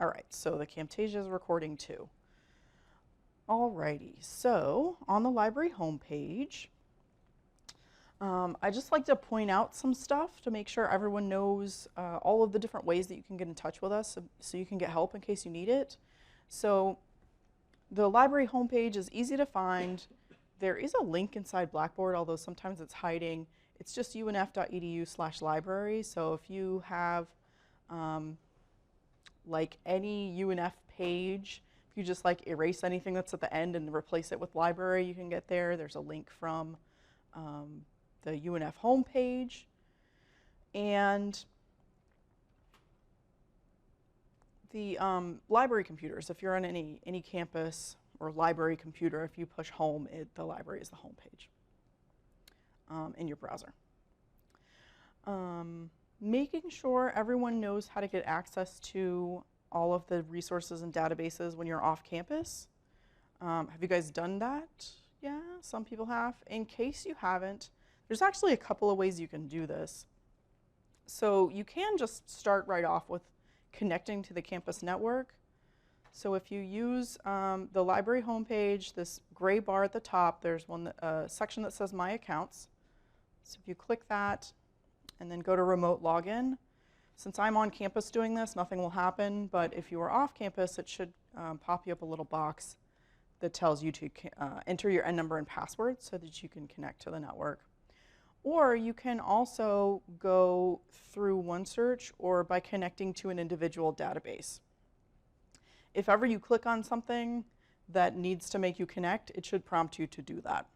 All right, so the Camtasia is recording too. Alrighty, so on the library homepage, I just like to point out some stuff to make sure everyone knows all of the different ways that you can get in touch with us so you can get help in case you need it. So the library homepage is easy to find. There is a link inside Blackboard, although sometimes it's hiding. It's just unf.edu/library. So if you have like any UNF page, if you just like erase anything that's at the end and replace it with library, you can get there. There's a link from the UNF homepage. And the library computers, if you're on any campus or library computer, if you push home, the library is the homepage in your browser. Making sure everyone knows how to get access to all of the resources and databases when you're off campus. Have you guys done that? Yeah, some people have. In case you haven't, there's actually a couple of ways you can do this. So you can just start right off with connecting to the campus network. So if you use the library homepage, this gray bar at the top, there's a section that says My Accounts. So if you click that and then go to Remote Login, since I'm on campus doing this, nothing will happen, but if you are off campus, it should pop you up a little box that tells you to enter your N number and password so that you can connect to the network. Or you can also go through OneSearch or by connecting to an individual database. If ever you click on something that needs to make you connect, it should prompt you to do that.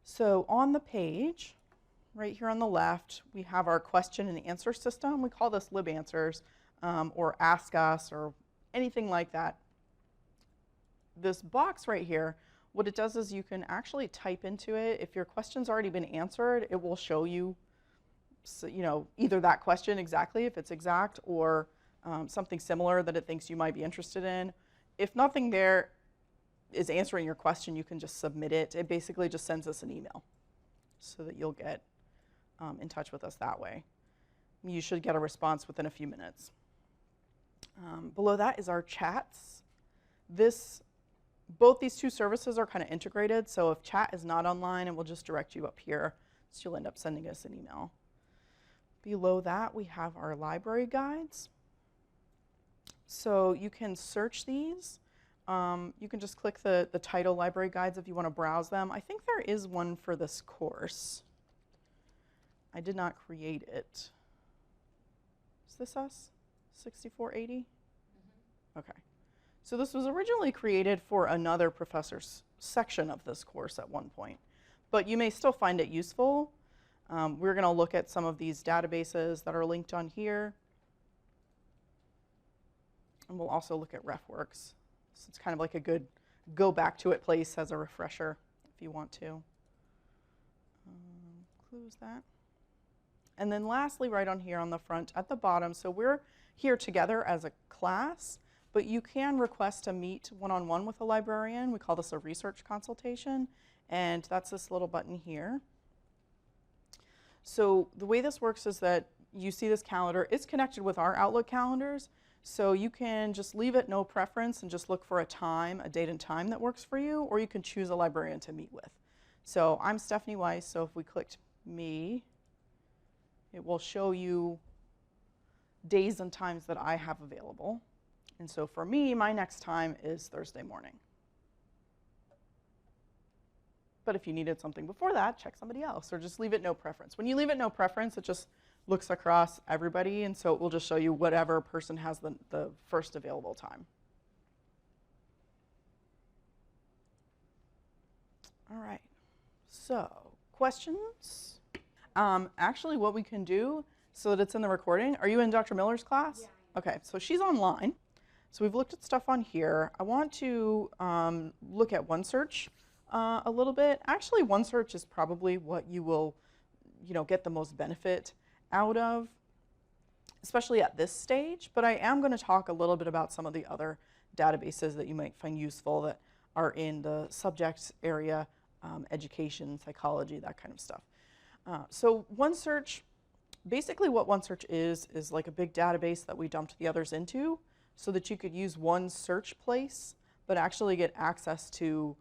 So on the page, right here on the left, we have our question and answer system. We call this LibAnswers or Ask Us or anything like that. This box right here, what it does is you can actually type into it. If your question's already been answered, it will show you, either that question exactly, if it's exact, or something similar that it thinks you might be interested in. If nothing there is answering your question, you can just submit it. It basically just sends us an email so that you'll get in touch with us that way. You should get a response within a few minutes. Below that is our chats. Both these two services are kind of integrated, so if chat is not online, it will just direct you up here, so you'll end up sending us an email. Below that, we have our library guides. So you can search these. You can just click the title library guides if you want to browse them. I think there is one for this course. I did not create it. Is this us? 6480? Mm-hmm. Okay. So this was originally created for another professor's section of this course at one point, but you may still find it useful. We're going to look at some of these databases that are linked on here, and we'll also look at RefWorks. So it's kind of like a good go back to it place as a refresher if you want to. Close that. And then lastly, right on here on the front at the bottom, so we're here together as a class, but you can request to meet one-on-one with a librarian. We call this a research consultation, and that's this little button here. So the way this works is that you see this calendar. It's connected with our Outlook calendars, so you can just leave it no preference and just look for a date and time that works for you, or you can choose a librarian to meet with. So I'm Stephanie Weiss, so if we clicked me, it will show you days and times that I have available. And so for me, my next time is Thursday morning. But if you needed something before that, check somebody else, or just leave it no preference. When you leave it no preference, it just looks across everybody, and so it will just show you whatever person has the first available time. All right, so questions? Actually, what we can do so that it's in the recording, are you in Dr. Miller's class? Yeah. Okay, so she's online. So we've looked at stuff on here. I want to look at OneSearch a little bit. Actually, OneSearch is probably what you will, get the most benefit out of, especially at this stage. But I am going to talk a little bit about some of the other databases that you might find useful that are in the subject area, education, psychology, that kind of stuff. So OneSearch Basically what OneSearch is like a big database that we dumped the others into so that you could use one search place, but actually get access to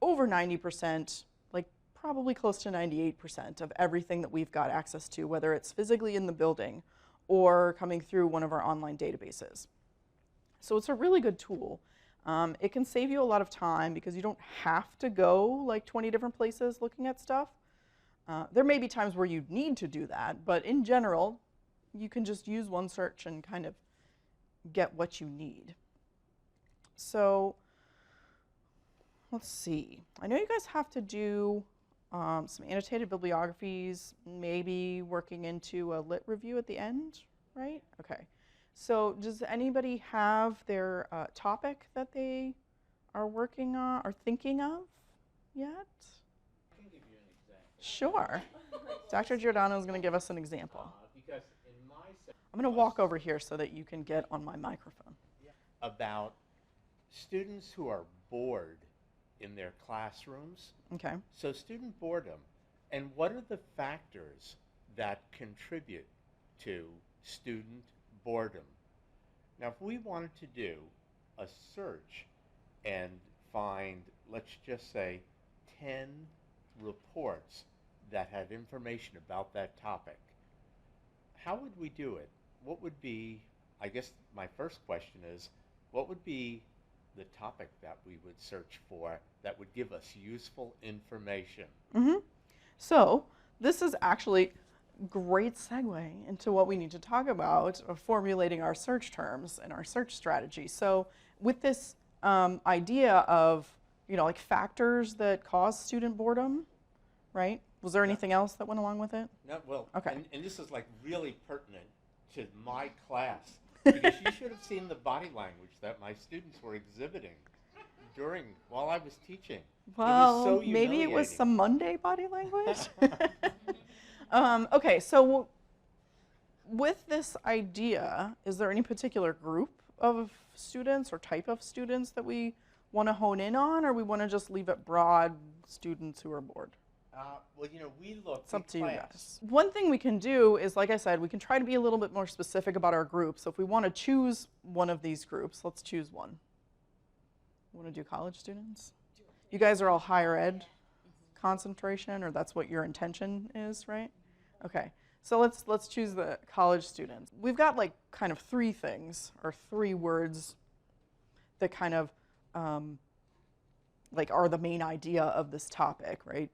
over 90%, like probably close to 98% of everything that we've got access to, whether it's physically in the building or coming through one of our online databases. So it's a really good tool. It can save you a lot of time because you don't have to go like 20 different places looking at stuff. There may be times where you need to do that, but in general, you can just use OneSearch and kind of get what you need. So let's see. I know you guys have to do some annotated bibliographies, maybe working into a lit review at the end, right? Okay. So does anybody have their topic that they are working on or thinking of yet? I can give you an example. Sure. Dr. Giordano is going to give us an example. Because in my I'm going to walk over here so that you can get on my microphone. about students who are bored in their classrooms. Okay. So student boredom, and what are the factors that contribute to student boredom? Now, if we wanted to do a search and find, let's just say, 10 reports that had information about that topic, how would we do it? What would be, I guess my first question is, what would be the topic that we would search for that would give us useful information? Mm-hmm. So this is actually great segue into what we need to talk about of formulating our search terms and our search strategy. So with this idea of, like factors that cause student boredom, right? Was there anything else that went along with it? No, well, okay. And this is like really pertinent to my class because you should have seen the body language that my students were exhibiting while I was teaching. Well, it was so maybe it was humiliating. some Monday body language. Okay, so with this idea, is there any particular group of students or type of students that we want to hone in on, or we want to just leave it broad, students who are bored? Well, we look. It's up to you guys. One thing we can do is, like I said, we can try to be a little bit more specific about our group. So if we want to choose one of these groups, let's choose one. Want to do college students? You guys are all higher ed concentration, or that's what your intention is, right? Okay, so let's choose the college students. We've got like kind of three things, or three words that kind of like are the main idea of this topic, right?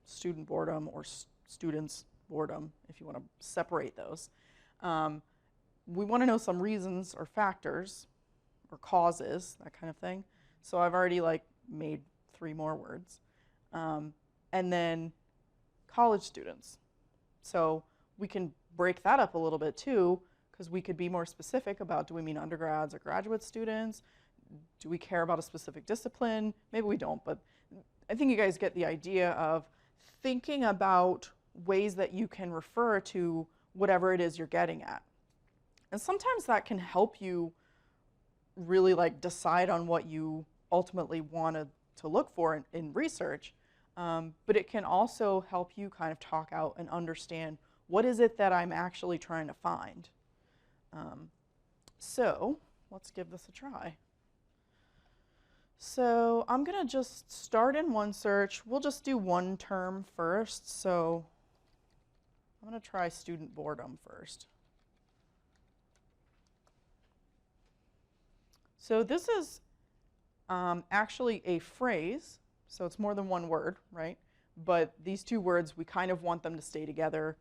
Student boredom or students boredom, if you want to separate those. We want to know some reasons or factors or causes, that kind of thing. So I've already made three more words. And then college students. So we can break that up a little bit too, because we could be more specific about, do we mean undergrads or graduate students? Do we care about a specific discipline? Maybe we don't, but I think you guys get the idea of thinking about ways that you can refer to whatever it is you're getting at. And sometimes that can help you really decide on what you ultimately want to look for in research, but it can also help you kind of talk out and understand what is it that I'm actually trying to find. So let's give this a try. So I'm going to just start in OneSearch. We'll just do one term first. So I'm going to try student boredom first. So this is actually a phrase. So it's more than one word, right? But these two words, we kind of want them to stay together.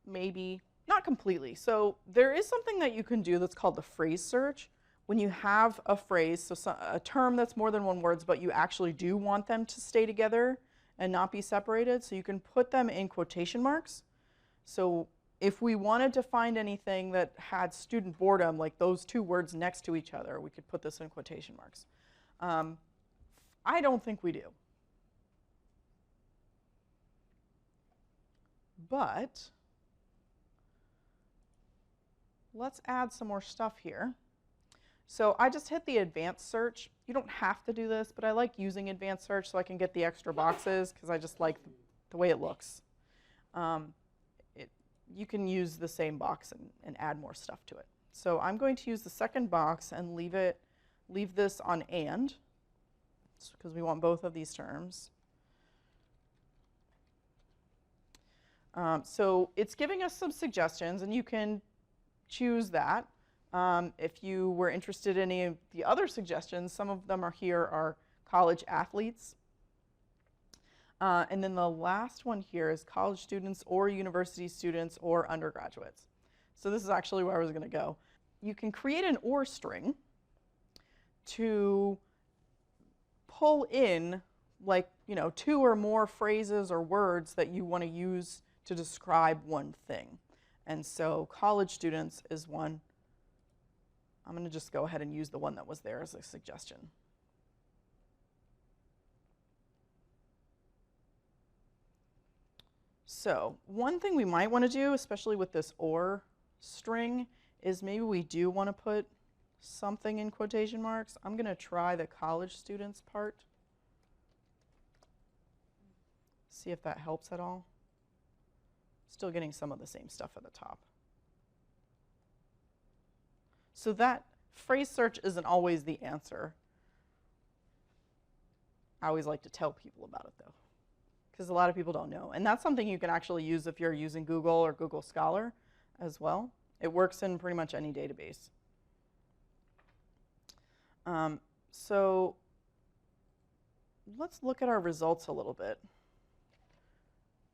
Maybe not completely. So there is something that you can do that's called the phrase search. When you have a phrase, so a term that's more than one word, but you actually do want them to stay together and not be separated, so you can put them in quotation marks. So if we wanted to find anything that had student boredom, like those two words next to each other, we could put this in quotation marks. I don't think we do. But let's add some more stuff here. So I just hit the advanced search. You don't have to do this, but I like using advanced search so I can get the extra boxes because I just like the way it looks. You can use the same box and add more stuff to it. So I'm going to use the second box and leave this on and, because we want both of these terms. So it's giving us some suggestions, and you can choose that. If you were interested in any of the other suggestions, some of them are college athletes. And then the last one here is college students or university students or undergraduates. So this is actually where I was going to go. You can create an or string to pull in, like, 2 or more phrases or words that you want to use to describe one thing. And so college students is one. I'm going to just go ahead and use the one that was there as a suggestion. So one thing we might want to do, especially with this or string, is maybe we do want to put something in quotation marks. I'm going to try the college students part. See if that helps at all. Still getting some of the same stuff at the top. So that phrase search isn't always the answer. I always like to tell people about it, though, because a lot of people don't know. And that's something you can actually use if you're using Google or Google Scholar as well. It works in pretty much any database. So let's look at our results a little bit.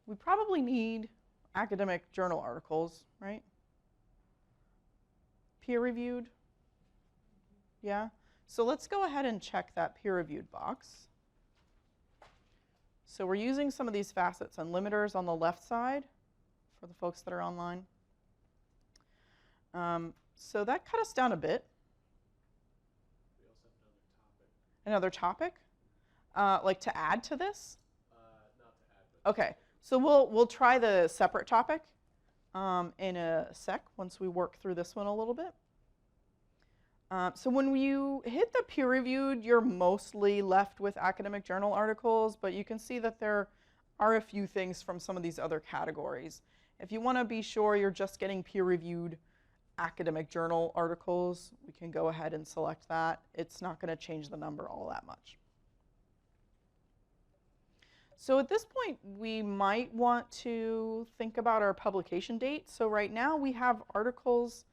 We probably need academic journal articles, right? Peer-reviewed? Yeah? So let's go ahead and check that peer-reviewed box. So we're using some of these facets and limiters on the left side for the folks that are online. So that cut us down a bit. We also have another topic. Another topic? Like to add to this? Not to add, but Okay, so we'll try the separate topic in a sec once we work through this one a little bit. So when you hit the peer-reviewed, you're mostly left with academic journal articles, but you can see that there are a few things from some of these other categories. If you want to be sure you're just getting peer-reviewed academic journal articles, we can go ahead and select that. It's not going to change the number all that much. So at this point, we might want to think about our publication date. So right now we have articles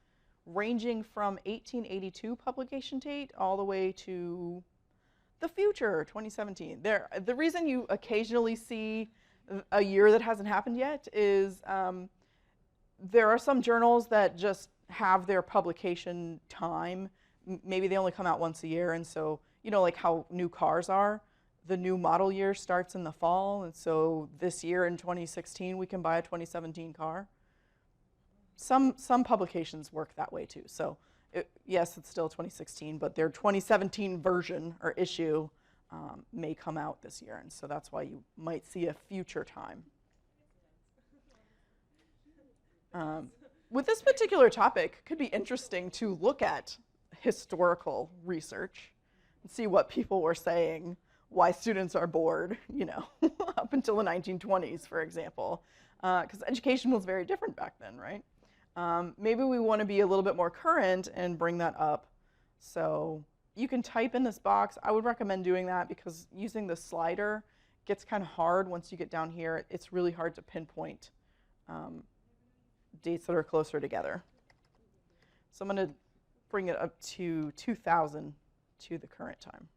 ranging from 1882 publication date all the way to the future, 2017. The reason you occasionally see a year that hasn't happened yet is there are some journals that just have their publication time. Maybe they only come out once a year, and so, like how new cars are. The new model year starts in the fall, and so this year in 2016 we can buy a 2017 car. Some publications work that way too. So yes, it's still 2016, but their 2017 version or issue may come out this year, and so that's why you might see a future time. With this particular topic, it could be interesting to look at historical research and see what people were saying, why students are bored, up until the 1920s, for example, because education was very different back then, right? Maybe we want to be a little bit more current and bring that up. So you can type in this box. I would recommend doing that because using the slider gets kind of hard once you get down here. It's really hard to pinpoint dates that are closer together. So I'm going to bring it up to 2000 to the current time.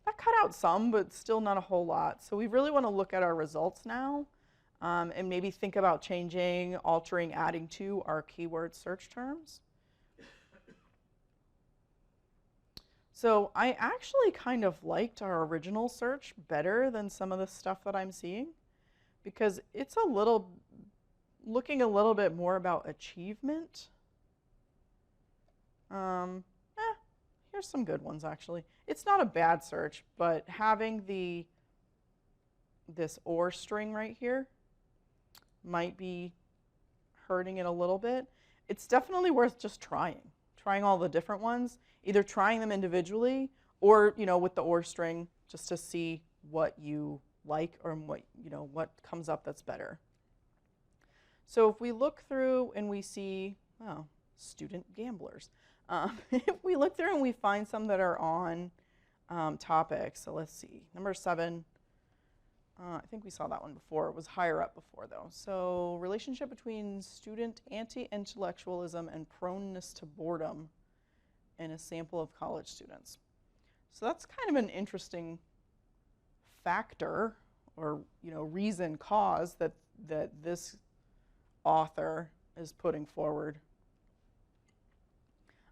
That cut out some, but still not a whole lot. So we really want to look at our results now and maybe think about changing, altering, adding to our keyword search terms. So I actually kind of liked our original search better than some of the stuff that I'm seeing because it's looking a little bit more about achievement. Here's some good ones, actually. It's not a bad search, but having this or string right here might be hurting it a little bit. It's definitely worth just trying all the different ones, either trying them individually or, with the or string just to see what you like or what comes up that's better. So if we look through and we see, oh, student gamblers. If we look through and we find some that are on topics, so let's see, number 7, I think we saw that one before. It was higher up before, though. So relationship between student anti-intellectualism and proneness to boredom in a sample of college students. So that's kind of an interesting factor or reason, cause that this author is putting forward.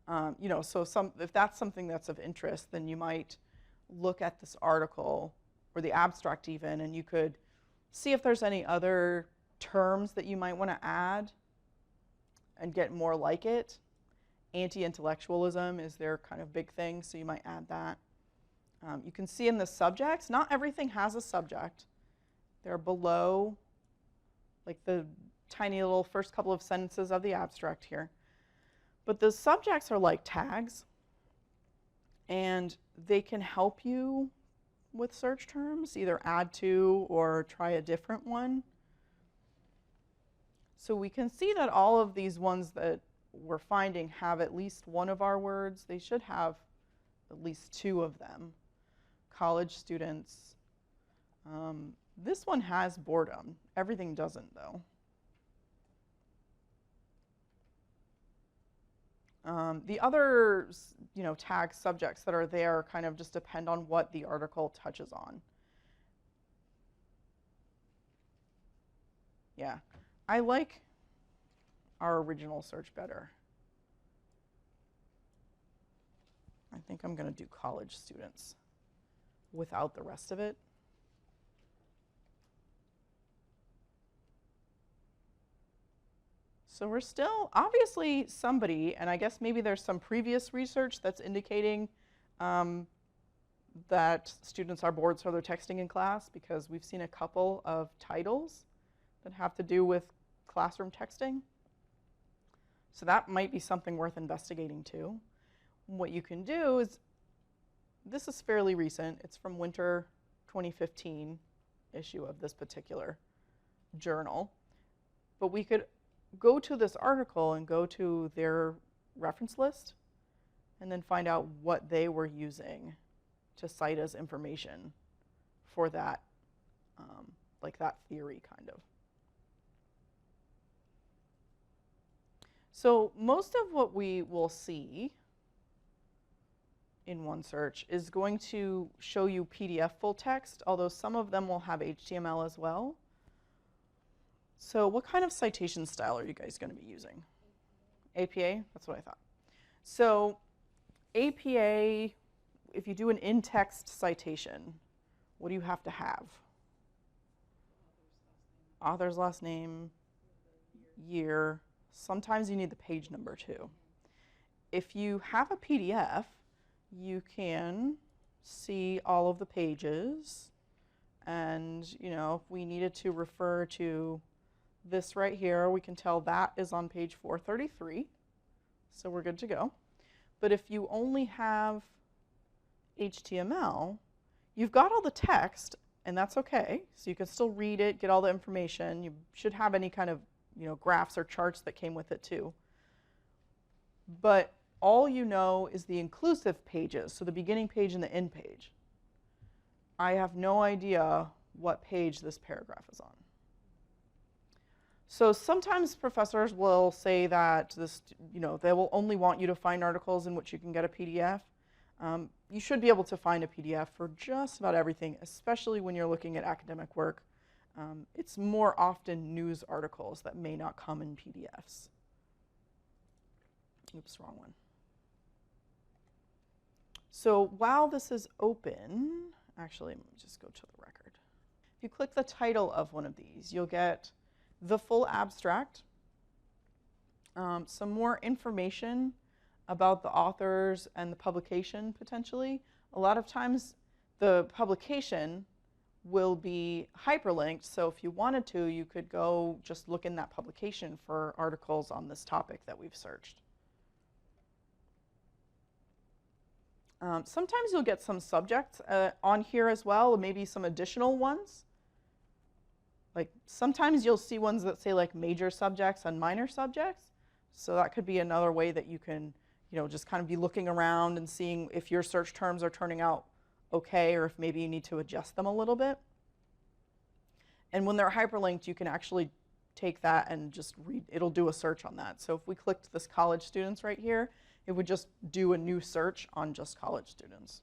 So if that's something that's of interest, then you might look at this article or the abstract even, and you could see if there's any other terms that you might want to add and get more like it. Anti-intellectualism is their kind of big thing, so you might add that. You can see in the subjects, not everything has a subject. They're below, like the tiny little first couple of sentences of the abstract here. But the subjects are like tags, and they can help you with search terms, either add to or try a different one. So we can see that all of these ones that we're finding have at least one of our words. They should have at least 2 of them. College students. This one has boredom. Everything doesn't, though. The other, tag subjects that are there kind of just depend on what the article touches on. Yeah, I like our original search better. I think I'm going to do college students without the rest of it. So we're still, obviously somebody, and I guess maybe there's some previous research that's indicating that students are bored, so they're texting in class, because we've seen a couple of titles that have to do with classroom texting. So that might be something worth investigating too. What you can do is, this is fairly recent. It's from winter 2015 issue of this particular journal. But we could go to this article and go to their reference list and then find out what they were using to cite as information for that, like that theory kind of. So most of what we will see in OneSearch is going to show you PDF full text, although some of them will have HTML as well. So what kind of citation style are you guys going to be using? APA? That's what I thought. So APA, if you do an in-text citation, what do you have to have? Author's last name, year. Sometimes you need the page number too. If you have a PDF, you can see all of the pages. And, if we needed to refer to this right here, we can tell that is on page 433. So we're good to go. But if you only have HTML, you've got all the text, and that's okay. So you can still read it, get all the information. You should have any kind of graphs or charts that came with it too. But all you know is the inclusive pages, so the beginning page and the end page. I have no idea what page this paragraph is on. So sometimes professors will say that they will only want you to find articles in which you can get a PDF. You should be able to find a PDF for just about everything, especially when you're looking at academic work. It's more often news articles that may not come in PDFs. Oops, wrong one. So while this is open, actually, let me just go to the record. If you click the title of one of these, you'll get the full abstract, some more information about the authors and the publication potentially. A lot of times the publication will be hyperlinked, so if you wanted to, you could go just look in that publication for articles on this topic that we've searched. Sometimes you'll get some subjects on here as well, maybe some additional ones. Like sometimes you'll see ones that say like major subjects and minor subjects. So that could be another way that you can, just kind of be looking around and seeing if your search terms are turning out okay, or if maybe you need to adjust them a little bit. And when they're hyperlinked, you can actually take that and just read, it'll do a search on that. So if we clicked this college students right here, it would just do a new search on just college students.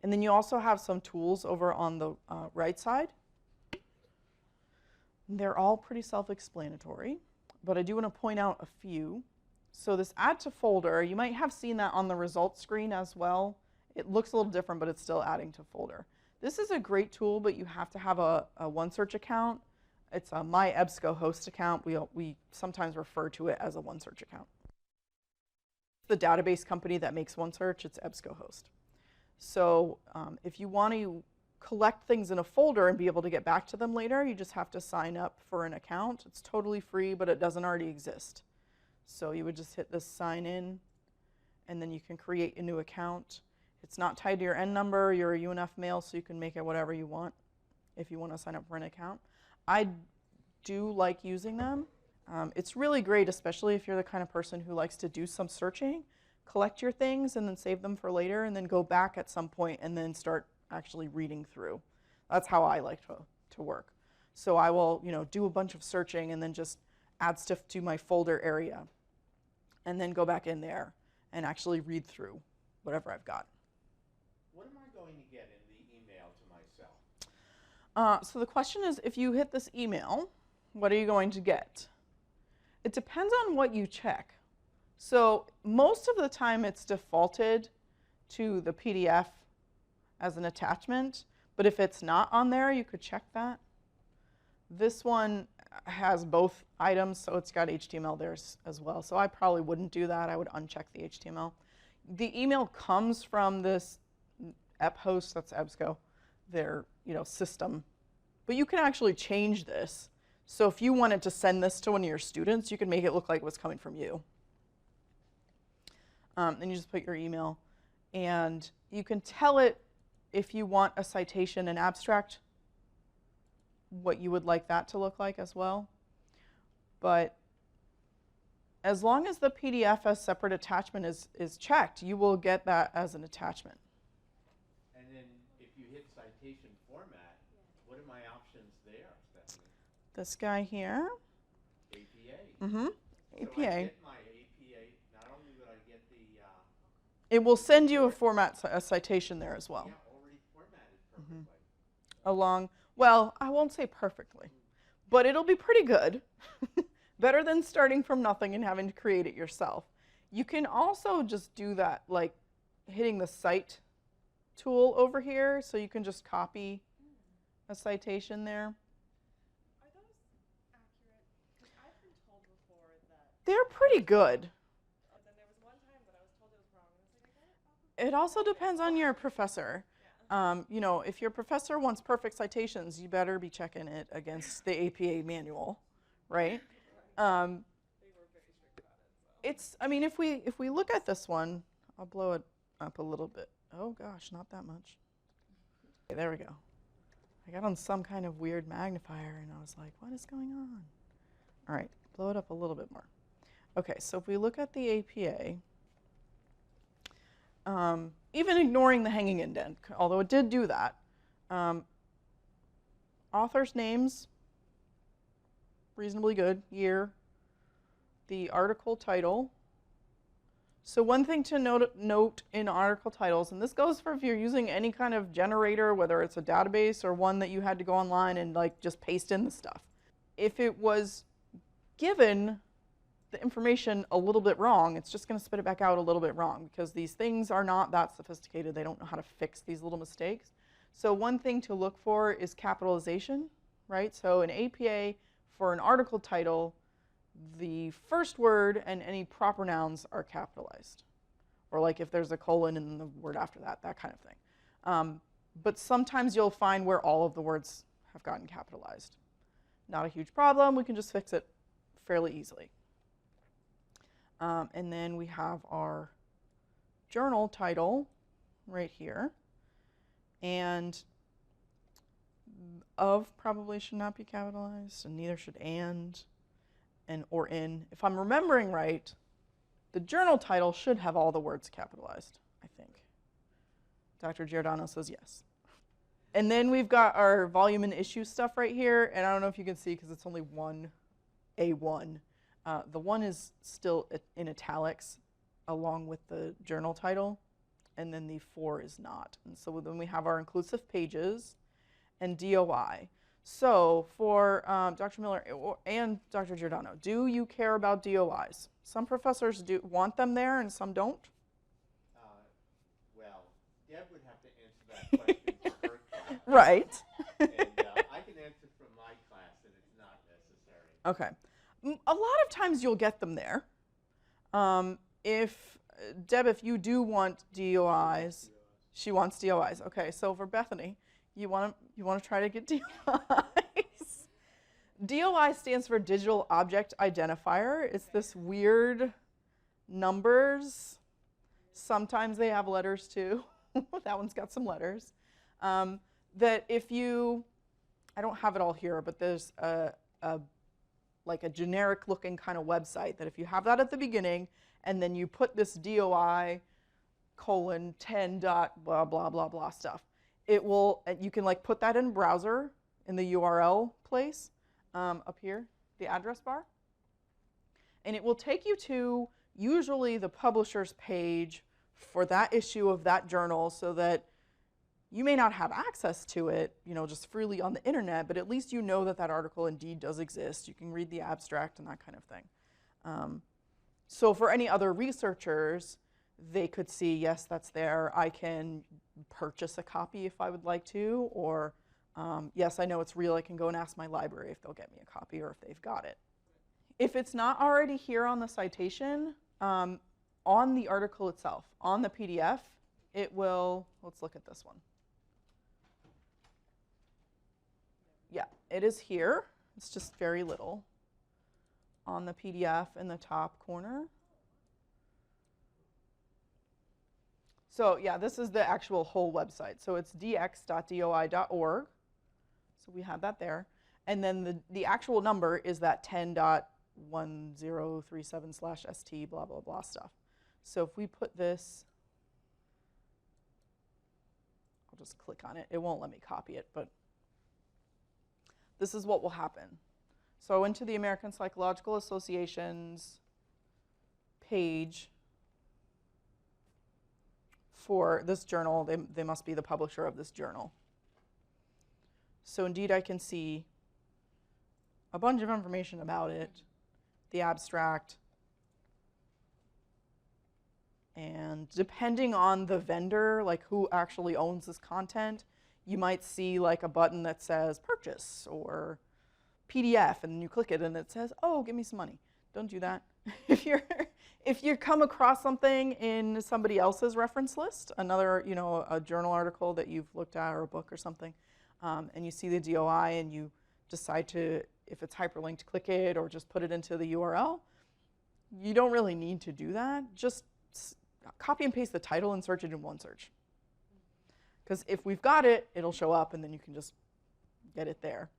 And then you also have some tools over on the right side. They're all pretty self-explanatory, but I do want to point out a few. So this add to folder, you might have seen that on the results screen as well. It looks a little different, but it's still adding to folder. This is a great tool, but you have to have a OneSearch account. It's a My EBSCO host account. We sometimes refer to it as a OneSearch account. The database company that makes OneSearch, it's EBSCO host. So if you want to collect things in a folder and be able to get back to them later, you just have to sign up for an account. It's totally free, but it doesn't already exist. So you would just hit this sign in, and then you can create a new account. It's not tied to your N number. You're a UNF male, so you can make it whatever you want if you want to sign up for an account. I do like using them. It's really great, especially if you're the kind of person who likes to do some searching, collect your things, and then save them for later, and then go back at some point and then start actually reading through. That's how I like to work. So I will, do a bunch of searching and then just add stuff to my folder area, and then go back in there and actually read through whatever I've got. What am I going to get in the email to myself? So the question is, if you hit this email, what are you going to get? It depends on what you check. So most of the time it's defaulted to the PDF as an attachment, but if it's not on there, you could check that. This one has both items, so it's got HTML there as well. So I probably wouldn't do that. I would uncheck the HTML. The email comes from this EP host, that's EBSCO, their system. But you can actually change this. So if you wanted to send this to one of your students, you can make it look like it was coming from you. Then you just put your email, and you can tell it if you want a citation and abstract, what you would like that to look like as well. But as long as the PDF as separate attachment is checked, you will get that as an attachment. And then if you hit citation format, what are my options there, Stephanie? This guy here. APA. Mm-hmm. So APA. I get my APA, not only would I get the... It will send you a citation there as well. Yeah, already formatted perfectly. Well, I won't say perfectly, but it'll be pretty good. Better than starting from nothing and having to create it yourself. You can also just do that, like hitting the cite tool over here, so you can just copy a citation there. Are those accurate? Because I've been told before that. They're pretty good. And then there was one time that I was told it was wrong. And I was like, I got it. It also depends on your professor. If your professor wants perfect citations, you better be checking it against the APA manual, right? They were very strict about it. So. If we look at this one, I'll blow it up a little bit. Oh gosh, not that much. Okay, there we go. I got on some kind of weird magnifier, and I was like, what is going on? All right, blow it up a little bit more. Okay, so if we look at the APA, even ignoring the hanging indent, although it did do that, authors' names, reasonably good, year, the article title. So one thing to note in article titles, and this goes for if you're using any kind of generator, whether it's a database or one that you had to go online and just paste in the stuff. If it was given the information a little bit wrong, it's just going to spit it back out a little bit wrong, because these things are not that sophisticated. They don't know how to fix these little mistakes. So one thing to look for is capitalization, right? So an APA for an article title, the first word and any proper nouns are capitalized. Or like if there's a colon in the word after that, that kind of thing. But sometimes you'll find where all of the words have gotten capitalized. Not a huge problem. We can just fix it fairly easily. And then we have our journal title right here. And of probably should not be capitalized, and neither should and or in. If I'm remembering right, the journal title should have all the words capitalized, I think. Dr. Giordano says yes. And then we've got our volume and issue stuff right here, and I don't know if you can see because it's only one A1. The 1 is still in italics along with the journal title, and then the 4 is not. And so then we have our inclusive pages and DOI. So for Dr. Miller and Dr. Giordano, do you care about DOIs? Some professors do want them there and some don't. Well, Deb would have to answer that question for her class. Right. And I can answer from my class that it's not necessary. Okay. A lot of times you'll get them there. Deb, if you do want DOIs, she wants DOIs. Okay, so for Bethany, you want to try to get DOIs. DOI stands for Digital Object Identifier. It's this weird numbers. Sometimes they have letters too. That one's got some letters. That if you, I don't have it all here, but there's like a generic looking kind of website that if you have that at the beginning and then you put this DOI :10 dot blah blah blah blah stuff, it will, you can like put that in browser in the URL place up here, the address bar, and it will take you to usually the publisher's page for that issue of that journal, so that you may not have access to it, just freely on the internet, but at least you know that that article indeed does exist. You can read the abstract and that kind of thing. So for any other researchers, they could see, yes, that's there. I can purchase a copy if I would like to, or yes, I know it's real. I can go and ask my library if they'll get me a copy or if they've got it. If it's not already here on the citation, on the article itself, on the PDF, it will, let's look at this one. Yeah, it is here. It's just very little on the PDF in the top corner. So yeah, this is the actual whole website. So it's dx.doi.org. So we have that there. And then the actual number is that 10.1037/ST blah, blah, blah stuff. So if we put this, I'll just click on it. It won't let me copy it, but this is what will happen. So I went to the American Psychological Association's page for this journal. They must be the publisher of this journal. So indeed I can see a bunch of information about it, the abstract, and depending on the vendor, like who actually owns this content, you might see like a button that says purchase or PDF, and then you click it and it says, oh, give me some money. Don't do that. If you come across something in somebody else's reference list, another, a journal article that you've looked at or a book or something, and you see the DOI and you decide to, if it's hyperlinked, click it or just put it into the URL, you don't really need to do that. Just copy and paste the title and search it in OneSearch. Because if we've got it, it'll show up and then you can just get it there.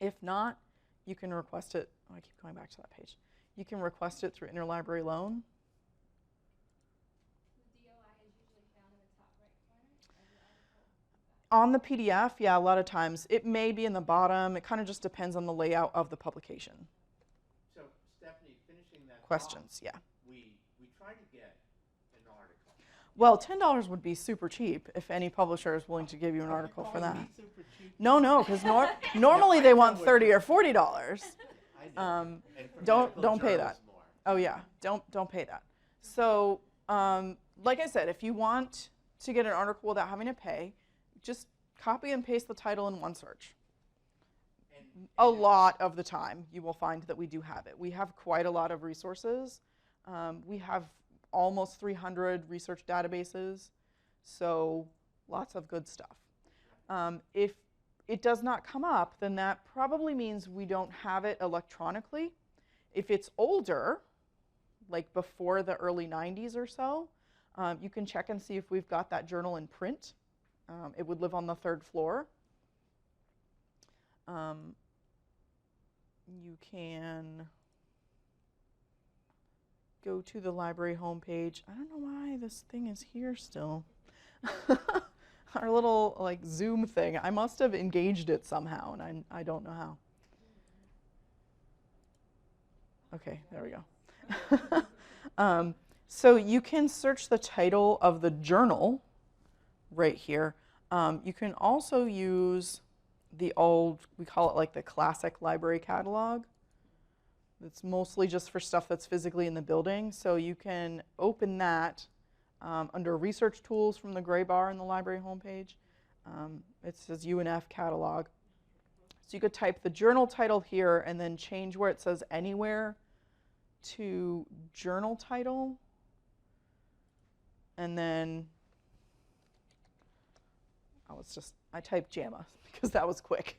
If not, you can request it. Oh, I keep going back to that page. You can request it through Interlibrary Loan. The DOI is usually found in the top right corner of the article. On the PDF, yeah, a lot of times. It may be in the bottom. It kind of just depends on the layout of the publication. So, Stephanie, finishing that Questions, thought, yeah. We try to get an article. Well, $10 would be super cheap if any publisher is willing to give you an article for that. Super cheap. No, because normally they want $30 or $40. I know. And for Don't medical pay journals, that. more. Oh yeah, don't pay that. So, like I said, if you want to get an article without having to pay, just copy and paste the title in OneSearch. A lot of the time, you will find that we do have it. We have quite a lot of resources. We have almost 300 research databases, so lots of good stuff. If it does not come up, then that probably means we don't have it electronically. If it's older, like before the early 90s or so, you can check and see if we've got that journal in print. It would live on the 3rd floor. You can go to the library homepage. I don't know why this thing is here still. Our little like Zoom thing. I must have engaged it somehow, and I don't know how. Okay, there we go. So you can search the title of the journal right here. You can also use the old, we call it like the classic library catalog. It's mostly just for stuff that's physically in the building. So you can open that under research tools from the gray bar in the library homepage. It says UNF catalog. So you could type the journal title here and then change where it says anywhere to journal title. And then, I typed JAMA because that was quick.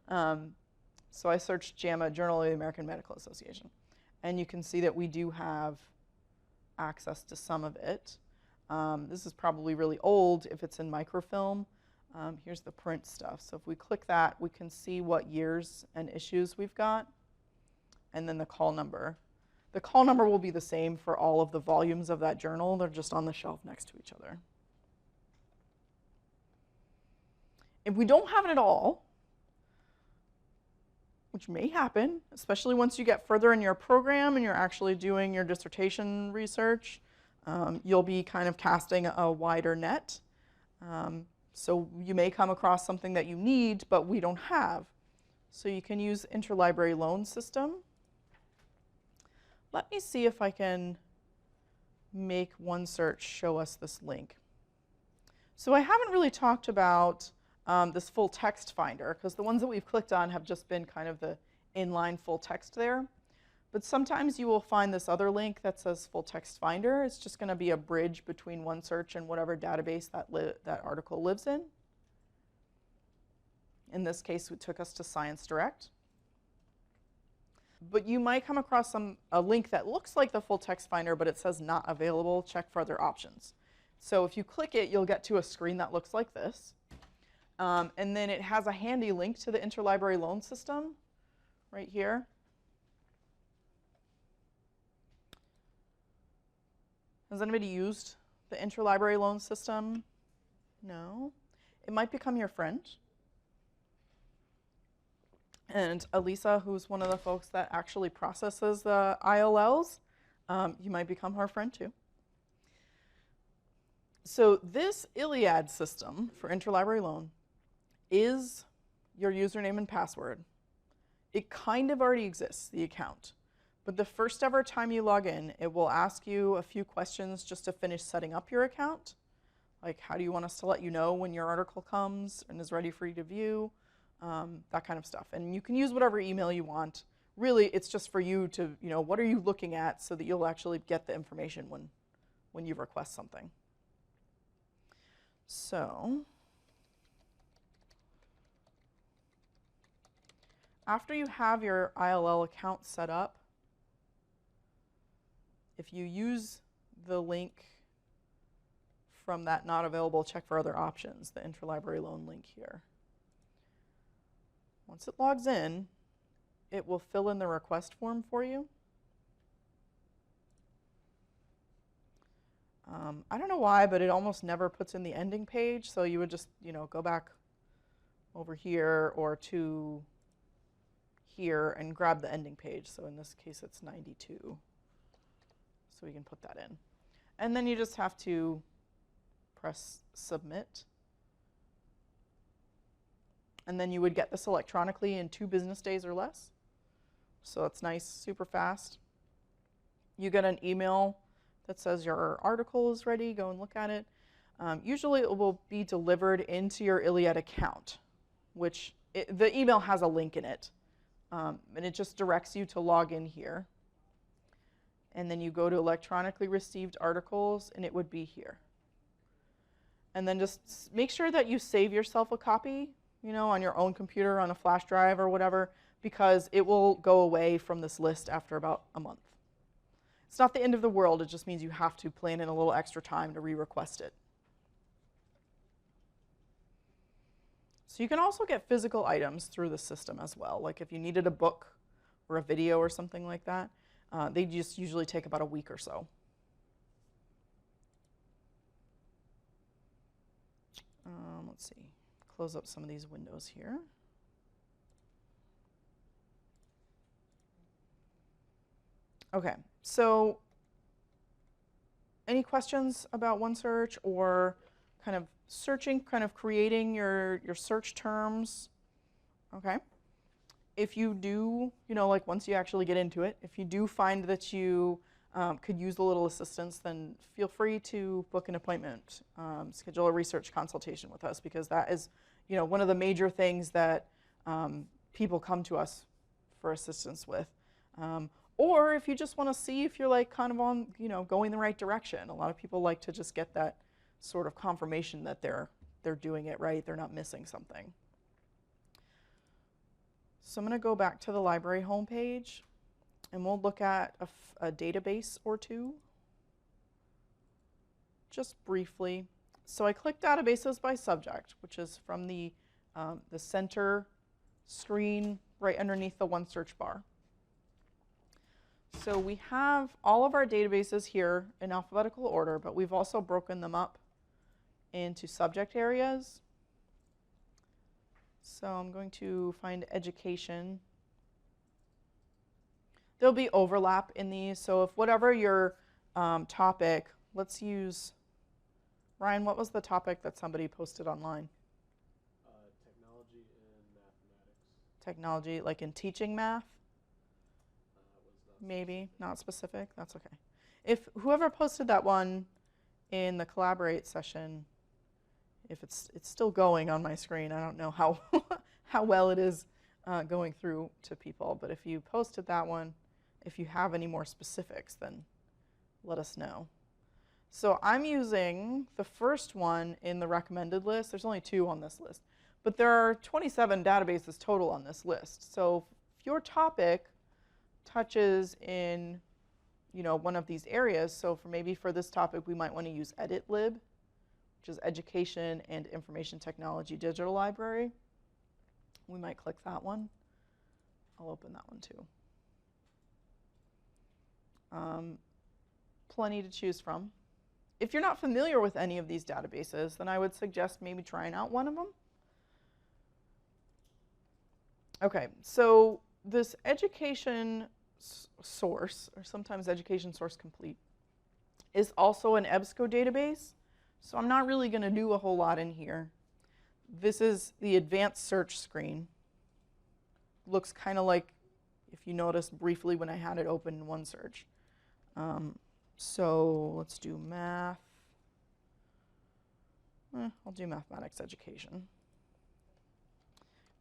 So I searched JAMA, Journal of the American Medical Association. And you can see that we do have access to some of it. This is probably really old if it's in microfilm. Here's the print stuff. So if we click that, we can see what years and issues we've got, and then the call number. The call number will be the same for all of the volumes of that journal. They're just on the shelf next to each other. If we don't have it at all, which may happen, especially once you get further in your program and you're actually doing your dissertation research, you'll be kind of casting a wider net. So you may come across something that you need, but we don't have. So you can use Interlibrary Loan system. Let me see if I can make OneSearch show us this link. So I haven't really talked about this full text finder, because the ones that we've clicked on have just been kind of the inline full text there. But sometimes you will find this other link that says full text finder. It's just going to be a bridge between OneSearch and whatever database that article lives in. In this case, it took us to Science Direct. But you might come across a link that looks like the full text finder, but it says not available. Check for other options. So if you click it, you'll get to a screen that looks like this. And then it has a handy link to the Interlibrary Loan system right here. Has anybody used the Interlibrary Loan system? No? It might become your friend. And Elisa, who's one of the folks that actually processes the ILLs, you might become her friend too. So this ILLiad system for Interlibrary Loan is your username and password. It kind of already exists, the account. But the first ever time you log in, it will ask you a few questions just to finish setting up your account. Like, how do you want us to let you know when your article comes and is ready for you to view? That kind of stuff. And you can use whatever email you want. Really, it's just for you to, what are you looking at so that you'll actually get the information when you request something. So, after you have your ILL account set up, if you use the link from that not available, check for other options, the Interlibrary Loan link here. Once it logs in, it will fill in the request form for you. I don't know why, but it almost never puts in the ending page, so you would just, go back over here or to here and grab the ending page. So in this case, it's 92. So we can put that in. And then you just have to press submit. And then you would get this electronically in 2 business days or less. So it's nice, super fast. You get an email that says your article is ready, go and look at it. Usually it will be delivered into your ILLiad account, which the email has a link in it. And it just directs you to log in here. And then you go to electronically received articles, and it would be here. And then just make sure that you save yourself a copy, on your own computer, on a flash drive or whatever, because it will go away from this list after about a month. It's not the end of the world. It just means you have to plan in a little extra time to re-request it. So you can also get physical items through the system as well. Like if you needed a book or a video or something like that, they just usually take about a week or so. Let's see, close up some of these windows here. Okay, so any questions about OneSearch or kind of searching, kind of creating your search terms? Okay. If you do, like once you actually get into it, if you do find that you could use a little assistance, then feel free to book an appointment, schedule a research consultation with us, because that is, one of the major things that people come to us for assistance with. Or if you just want to see if you're like kind of on, going the right direction. A lot of people like to just get that sort of confirmation that they're doing it right, they're not missing something. So I'm going to go back to the library homepage, and we'll look at a database or two, just briefly. So I clicked databases by subject, which is from the center screen right underneath the OneSearch bar. So we have all of our databases here in alphabetical order, but we've also broken them up into subject areas. So I'm going to find education. There'll be overlap in these, so if whatever your topic, let's use, Ryan, what was the topic that somebody posted online? Technology and mathematics. Technology, like in teaching math? Was not Maybe, not specific, that's okay. If whoever posted that one in the Collaborate session, if it's still going on my screen, I don't know how, how well it is going through to people, but if you posted that one, if you have any more specifics, then let us know. So I'm using the first one in the recommended list. There's only 2 on this list, but there are 27 databases total on this list. So if your topic touches in, one of these areas, so maybe for this topic we might want to use EditLib, which is Education and Information Technology Digital Library. We might click that one. I'll open that one too. Plenty to choose from. If you're not familiar with any of these databases, then I would suggest maybe trying out one of them. Okay, so this education source, or sometimes education source complete, is also an EBSCO database. So I'm not really going to do a whole lot in here. This is the advanced search screen. Looks kind of like, if you noticed briefly when I had it open in OneSearch. So let's do math. I'll do mathematics education.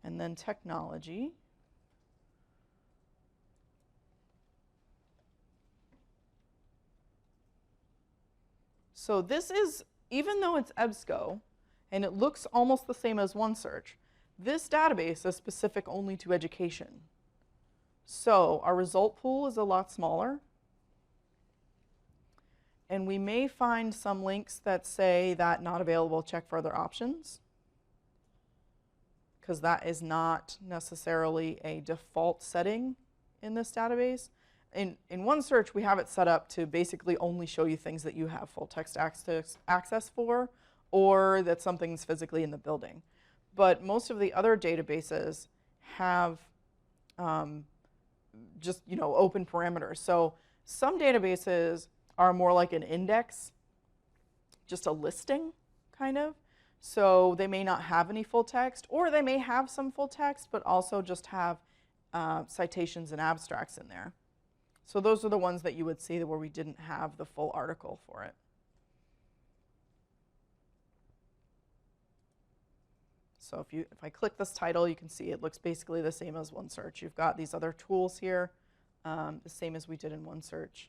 And then technology. So this is, even though it's EBSCO, and it looks almost the same as OneSearch, this database is specific only to education. So our result pool is a lot smaller. And we may find some links that say that not available, check for other options, because that is not necessarily a default setting in this database. In OneSearch, we have it set up to basically only show you things that you have full text access for, or that something's physically in the building. But most of the other databases have just open parameters. So some databases are more like an index, just a listing, kind of. So they may not have any full text, or they may have some full text, but also just have citations and abstracts in there. So those are the ones that you would see where we didn't have the full article for it. So if I click this title, you can see it looks basically the same as OneSearch. You've got these other tools here, the same as we did in OneSearch.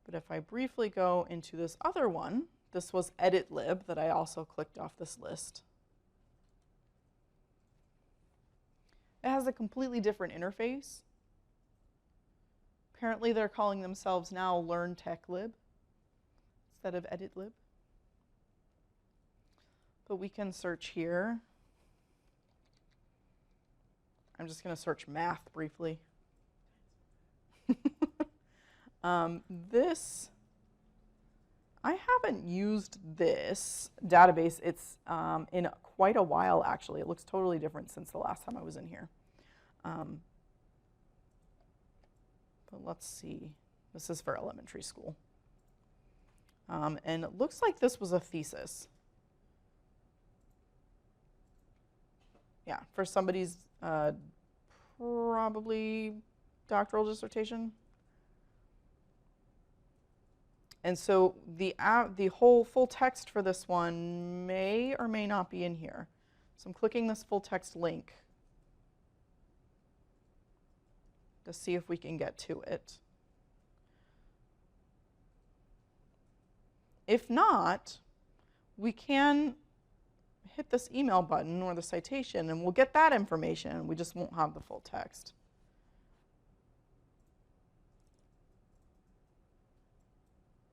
But if I briefly go into this other one, this was EditLib that I also clicked off this list. It has a completely different interface. Apparently they're calling themselves now Learn Tech Lib instead of Edit Lib. But we can search here. I'm just going to search math briefly. This, I haven't used this database. It's in quite a while, actually. It looks totally different since the last time I was in here. But let's see. This is for elementary school. And it looks like this was a thesis. Yeah, for somebody's probably doctoral dissertation. And so the whole full text for this one may or may not be in here. So I'm clicking this full text link to see if we can get to it. If not, we can hit this email button or the citation and we'll get that information. We just won't have the full text.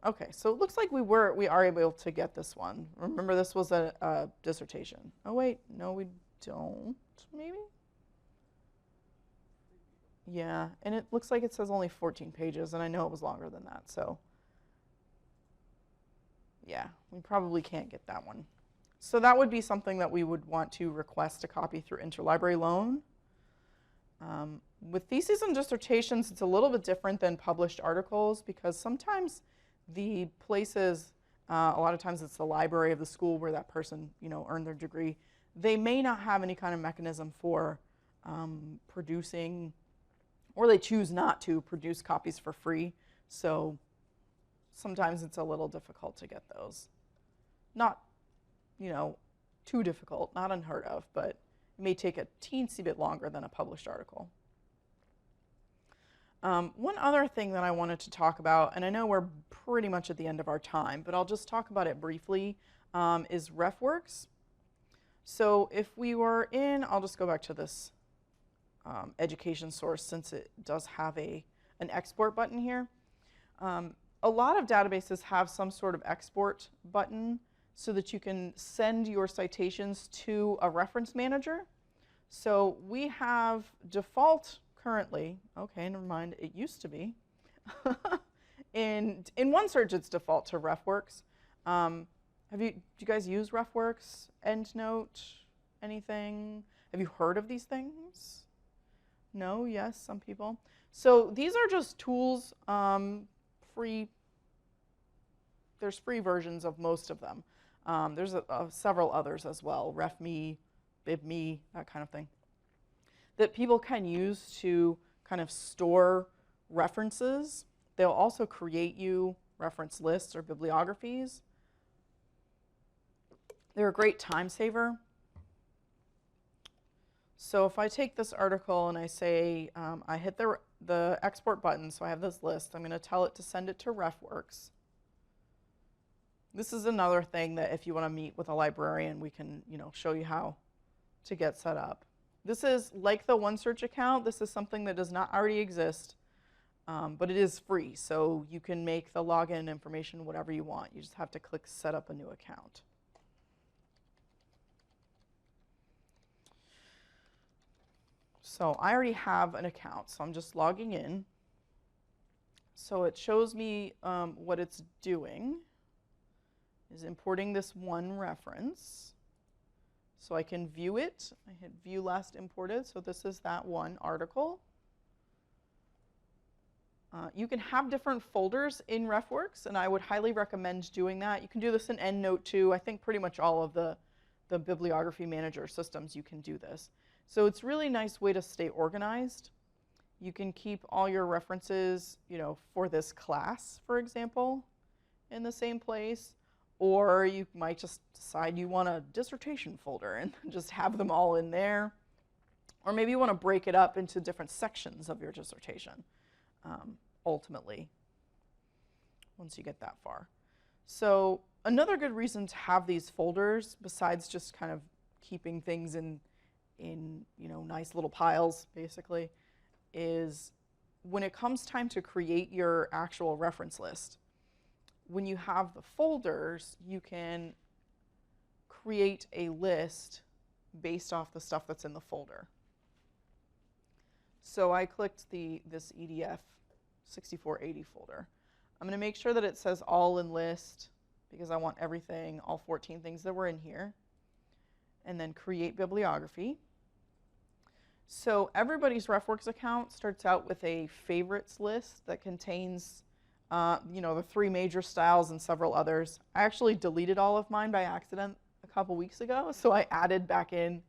Okay, so it looks like we are able to get this one. Remember, this was a dissertation. Oh wait, no, we don't. Maybe. Yeah, and it looks like it says only 14 pages, and I know it was longer than that. So, yeah, we probably can't get that one. So that would be something that we would want to request a copy through Interlibrary Loan. With theses and dissertations, it's a little bit different than published articles because sometimes the places, a lot of times it's the library of the school where that person, earned their degree. They may not have any kind of mechanism for producing, or they choose not to produce copies for free. So sometimes it's a little difficult to get those. Not, too difficult, not unheard of, but it may take a teensy bit longer than a published article. One other thing that I wanted to talk about, and I know we're pretty much at the end of our time, but I'll just talk about it briefly, is RefWorks. So if we were in, I'll just go back to this education source since it does have an export button here. A lot of databases have some sort of export button so that you can send your citations to a reference manager. So we have default currently, okay, never mind, it used to be. in OneSearch, it's default to RefWorks. Do you guys use RefWorks, EndNote, anything? Have you heard of these things? No, yes, some people. So these are just tools, free. There's free versions of most of them. There's several others as well, RefMe, BibMe, that kind of thing, that people can use to kind of store references. They'll also create you reference lists or bibliographies. They're a great time saver. So if I take this article and I say, I hit the export button, so I have this list, I'm going to tell it to send it to RefWorks. This is another thing that if you want to meet with a librarian, we can show you how to get set up. This is like the OneSearch account. This is something that does not already exist, but it is free. So you can make the login information whatever you want. You just have to click set up a new account. So I already have an account, so I'm just logging in. So it shows me what it's doing is importing this one reference. So I can view it. I hit view last imported, so this is that one article. You can have different folders in RefWorks, and I would highly recommend doing that. You can do this in EndNote too. I think pretty much all of the bibliography manager systems you can do this. So it's a really nice way to stay organized. You can keep all your references, for this class, for example, in the same place. Or you might just decide you want a dissertation folder and just have them all in there. Or maybe you want to break it up into different sections of your dissertation, ultimately, once you get that far. So another good reason to have these folders, besides just kind of keeping things in nice little piles, basically, is when it comes time to create your actual reference list, when you have the folders, you can create a list based off the stuff that's in the folder. So I clicked this EDF 6480 folder. I'm going to make sure that it says all in list because I want everything, all 14 things that were in here. And then create bibliography. So everybody's RefWorks account starts out with a favorites list that contains the 3 major styles and several others. I actually deleted all of mine by accident a couple weeks ago, so I added back in.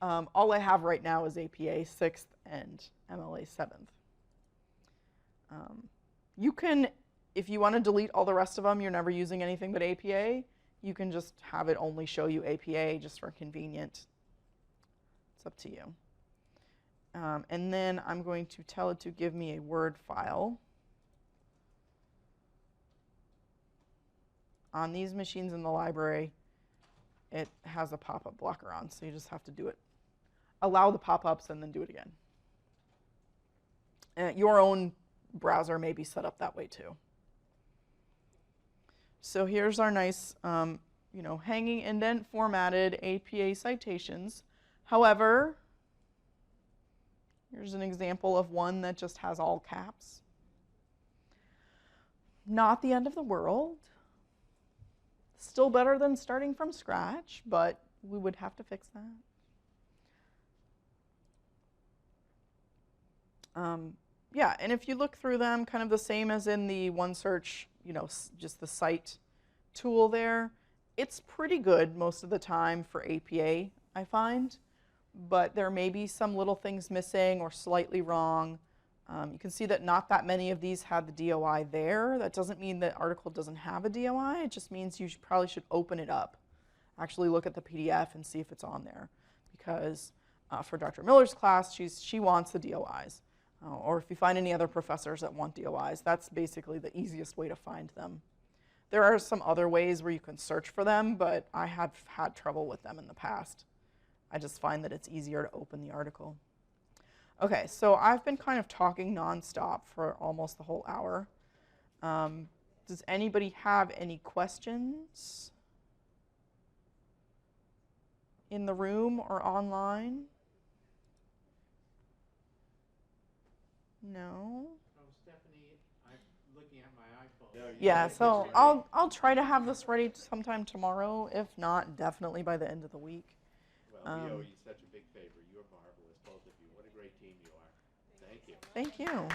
All I have right now is APA 6th and MLA 7th. You can, if you want to delete all the rest of them, you're never using anything but APA, you can just have it only show you APA just for convenient. It's up to you. And then I'm going to tell it to give me a Word file. On these machines in the library, it has a pop-up blocker on, so you just have to do it. Allow the pop-ups and then do it again. Your own browser may be set up that way too. So here's our nice, hanging indent formatted APA citations. However, here's an example of one that just has all caps. Not the end of the world. Still better than starting from scratch, but we would have to fix that. Yeah, and if you look through them, kind of the same as in the OneSearch, just the cite tool there, it's pretty good most of the time for APA, I find, but there may be some little things missing or slightly wrong. You can see that not that many of these had the DOI there. That doesn't mean the article doesn't have a DOI. It just means you probably should open it up, actually look at the PDF and see if it's on there, because for Dr. Miller's class, she wants the DOIs. Or if you find any other professors that want DOIs, that's basically the easiest way to find them. There are some other ways where you can search for them, but I have had trouble with them in the past. I just find that it's easier to open the article. Okay, so I've been kind of talking nonstop for almost the whole hour. Does anybody have any questions in the room or online? No? Oh, Stephanie, I'm looking at my iPhone. No, Yeah, so I'll try to have this ready sometime tomorrow. If not, definitely by the end of the week. Well, we owe you such a big favor. You're marvelous, both of you. What a great team you are. Thank you. Thank you.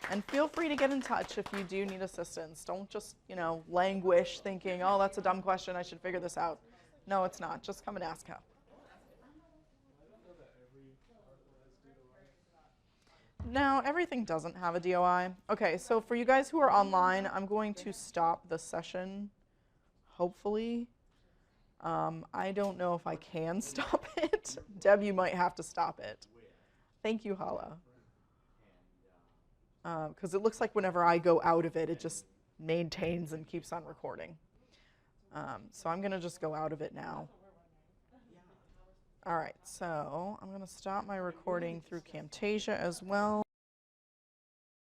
And feel free to get in touch if you do need assistance. Don't just, languish thinking, oh, that's a dumb question, I should figure this out. No, it's not. Just come and ask help. No, everything doesn't have a DOI. Okay, so for you guys who are online, I'm going to stop the session, hopefully. I don't know if I can stop it. Deb, you might have to stop it. Thank you, Hala. Because it looks like whenever I go out of it, it just maintains and keeps on recording. So I'm going to just go out of it now. All right, so I'm going to stop my recording through Camtasia as well.